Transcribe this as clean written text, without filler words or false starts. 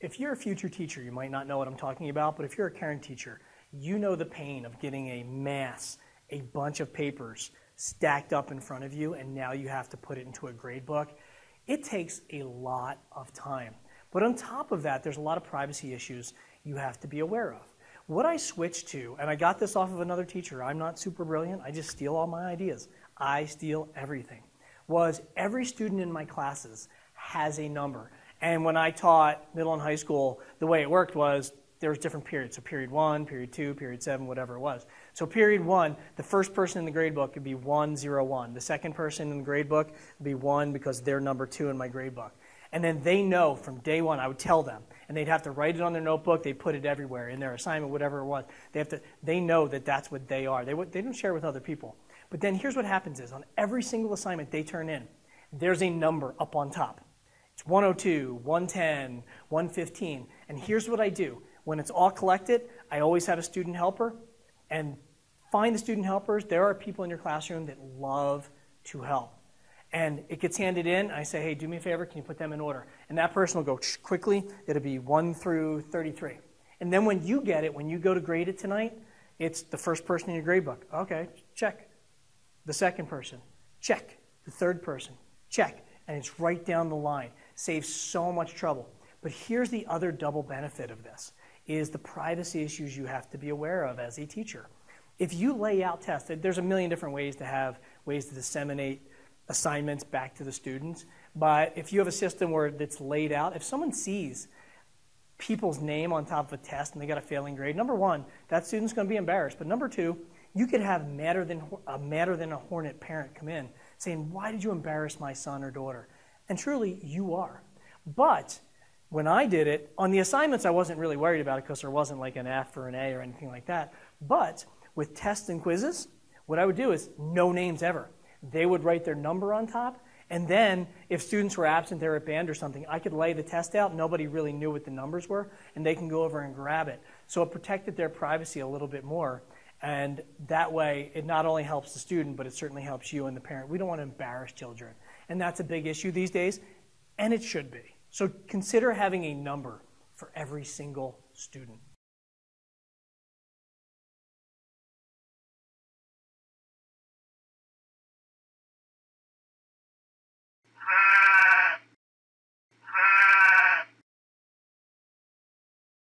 If you're a future teacher, you might not know what I'm talking about, but if you're a current teacher, you know the pain of getting a bunch of papers stacked up in front of you, and now you have to put it into a grade book. It takes a lot of time. But on top of that, there's a lot of privacy issues you have to be aware of. What I switched to, and I got this off of another teacher, I'm not super brilliant, I just steal all my ideas. I steal everything. Was every student in my classes has a number. And when I taught middle and high school, the way it worked was there was different periods. So period 1, period 2, period 7, whatever it was. So period 1, the first person in the grade book would be 101. The second person in the grade book would be 1 because they're number 2 in my grade book. And then they know from day one, I would tell them, and they'd have to write it on their notebook, they'd put it everywhere, in their assignment, whatever it was. They know that that's what they are. They don't share it with other people. But then here's what happens is, on every single assignment they turn in, there's a number up on top. It's 102, 110, 115. And here's what I do. When it's all collected, I always have a student helper. And find the student helpers. There are people in your classroom that love to help. And it gets handed in. I say, hey, do me a favor. Can you put them in order? And that person will go quickly. It'll be 1 through 33. And then when you get it, when you go to grade it tonight, it's the first person in your grade book. Okay, check. The second person, check. The third person, check. And it's right down the line. Saves so much trouble. But here's the other double benefit of this, is the privacy issues you have to be aware of as a teacher. If you lay out tests, there's a million different ways to disseminate assignments back to the students. But if you have a system where it's laid out, if someone sees people's name on top of a test and they got a failing grade, number one, that student's going to be embarrassed. But number two, you could have a madder than a hornet parent come in saying, why did you embarrass my son or daughter? And truly, you are. But when I did it, on the assignments, I wasn't really worried about it because there wasn't like an F or an A or anything like that. But with tests and quizzes, what I would do is no names ever. They would write their number on top, and then if students were absent, they were at band or something, I could lay the test out. Nobody really knew what the numbers were, and they can go over and grab it. So it protected their privacy a little bit more. And that way, it not only helps the student, but it certainly helps you and the parent. We don't want to embarrass children. And that's a big issue these days, and it should be. So consider having a number for every single student.